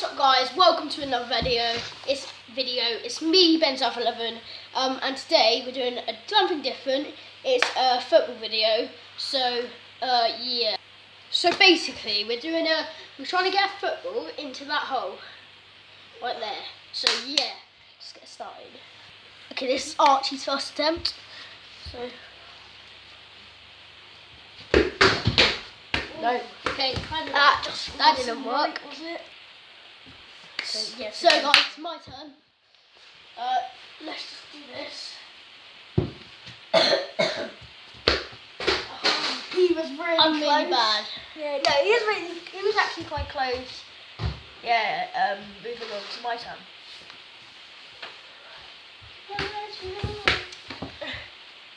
up, guys? Welcome to another video. It's me, Ben11, and today we're doing something different. It's a football video. So yeah. So basically, we're trying to get a football into that hole right there. So yeah, let's get started. Okay, this is Archie's first attempt. So no. Okay, that didn't work. Was it? So, yeah, so guys, it's my turn. Let's just do this. He was really I'm close. really bad. Yeah, no, he was actually quite close. Yeah, moving on to my turn.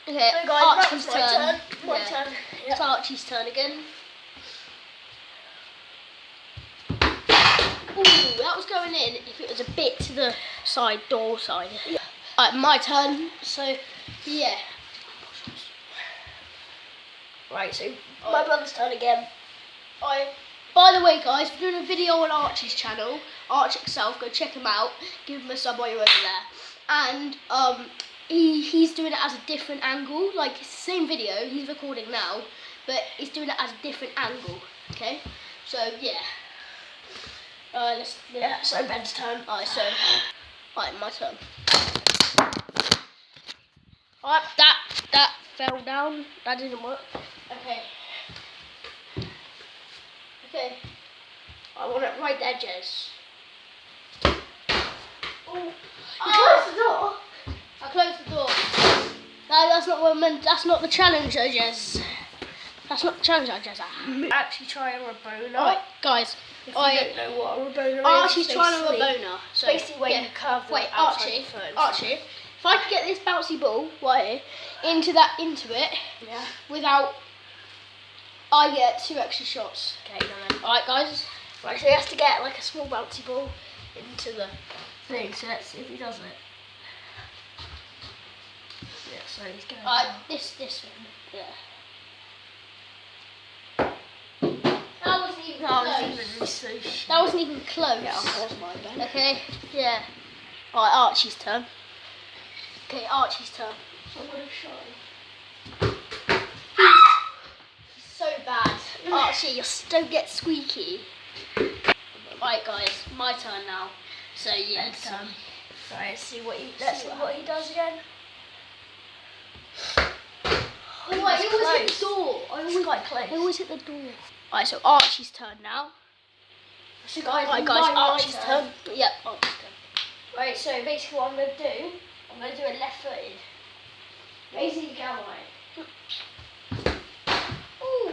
Okay, So guys, Archie's that's my turn. My Yeah. turn. It's Archie's turn again. Ooh, that was going in if it was a bit to the door side. Yeah. Alright, my turn. So, yeah. Right, so my brother's turn again. By the way, guys, we're doing a video on Archie's channel, Archie Excel. Go check him out. Give him a sub while you're over there. And he's doing it as a different angle. Like, it's the same video he's recording now, but he's doing it as a different angle. Okay, so yeah. So Ben's turn. Alright, my turn. Alright, that fell down. That didn't work. Okay. I want it right there, Jez. Oh, you closed the door. I closed the door. No, that's not what I meant. That's not the challenge, though, Jez. That's not the challenge, Jez. Actually, try a Rabona. Alright, guys. If you don't know what a Rabona is, Archie's trying a Rabona. So basically, where you curve the outside of the foot. Archie, if I could get this bouncy ball right here into it, yeah, without, I get 2 extra shots. Okay, no. Alright, guys. Right, so he has to get like a small bouncy ball into the thing. So let's see if he does it. Yeah, so he's going. Alright, this one. Yeah. That wasn't even close. Yeah, that was mine then. Okay, yeah. Alright, Archie's turn. Okay, Archie's turn. I'm gonna show. He's so bad. Archie, you don't get squeaky. Right, guys, my turn now. So yeah, Ben's turn. Right, let's see what he does again. Oh, I always hit the door. I always hit the door. Alright, so Archie's turn now. So guys, Archie's turn. Yep, Archie's turn. Right, so basically what I'm going to do, I'm going to do it left-footed. Basically, Galway. Ooh.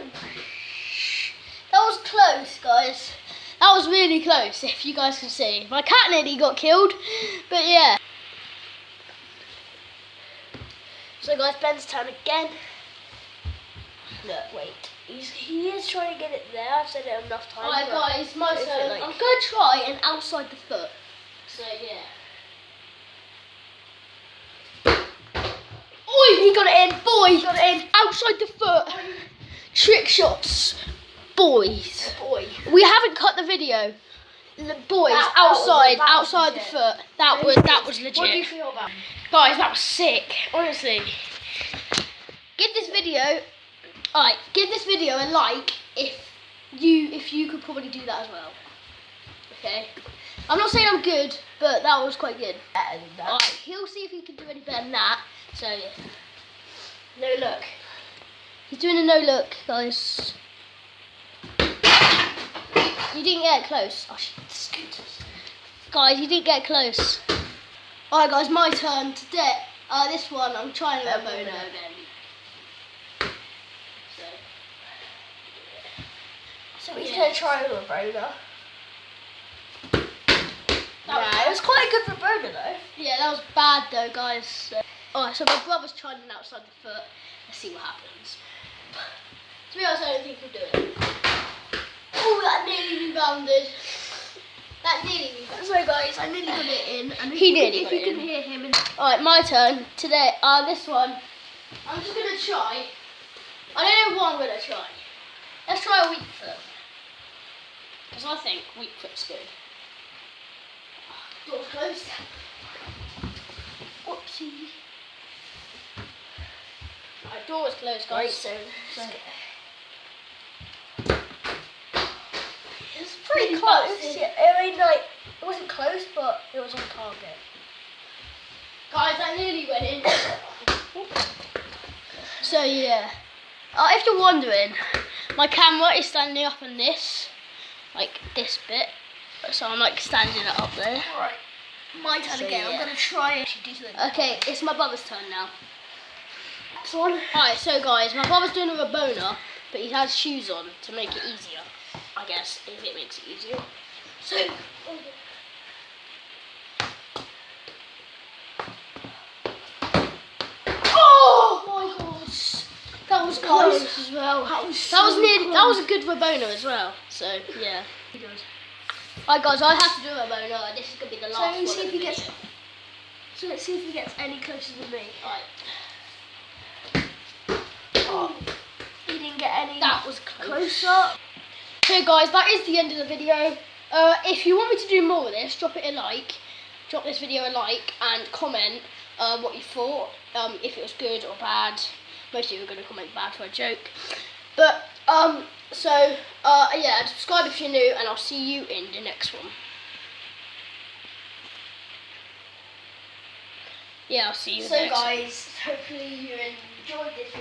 That was close, guys. That was really close, if you guys can see. My cat nearly got killed, but yeah. So guys, Ben's turn again. Look, wait. He is trying to get it there. I've said it enough times. Alright, guys, my turn. I'm going to try an outside the foot. So, yeah. Oi! He got it in, boy! He got it in. Outside the foot. Trick shots. Boys. Boy. We haven't cut the video. Boys, outside the foot. That was legit. What do you feel about it? Guys, that was sick. Honestly. Give this video a like if you could probably do that as well. Okay. I'm not saying I'm good, but that was quite good. Alright, he'll see if he can do any better than that. So yeah. No look. He's doing a no look, guys. You didn't get close. Oh shit, scooters. Guys, you didn't get close. Alright guys, my turn today. This one I'm trying a Rabona again. So he's going to try a Rabona. Yeah, it was quite a good Rabona though. Yeah, that was bad though, guys. Alright, so my brother's trying it outside the foot. Let's see what happens. To be honest, I don't think he'll do it. Oh, that nearly rebounded. So guys, I nearly got it in. And If you can hear him. Alright, my turn today. This one, I'm just going to try. I don't know what I'm going to try. Let's try a weak foot. Because I think weak foot's good. Door's closed. Whoopsie. Right, door is closed, guys. Right, so it's pretty close. Yeah, I mean, like, it wasn't close, but it was on target. Guys, I nearly went in. So yeah, if you're wondering, my camera is standing up on this, like this bit. So I'm like standing it up there. Right, my turn So, again. yeah. I'm gonna try and do something. Okay, it's my brother's turn now. Next one. Alright, so guys, my brother's doing a Rabona, but he has shoes on to make it easier. I guess, if it makes it easier. So, oh my gosh, that was close as well. That was That was a good Rabona as well. So yeah. Alright guys, I have to do a Rabona. This is gonna be the last one. see if of he the gets. video. So let's see if he gets any closer than me. Alright, Oh, he didn't get any that was close. closer. So guys, that is the end of the video. If you want me to do more of this, drop it a like. Drop this video a like and comment what you thought, if it was good or bad. Most of you are going to comment bad for a joke. But, yeah, subscribe if you're new and I'll see you in the next one. Yeah, I'll see you in the next one. So guys, hopefully you enjoyed this video.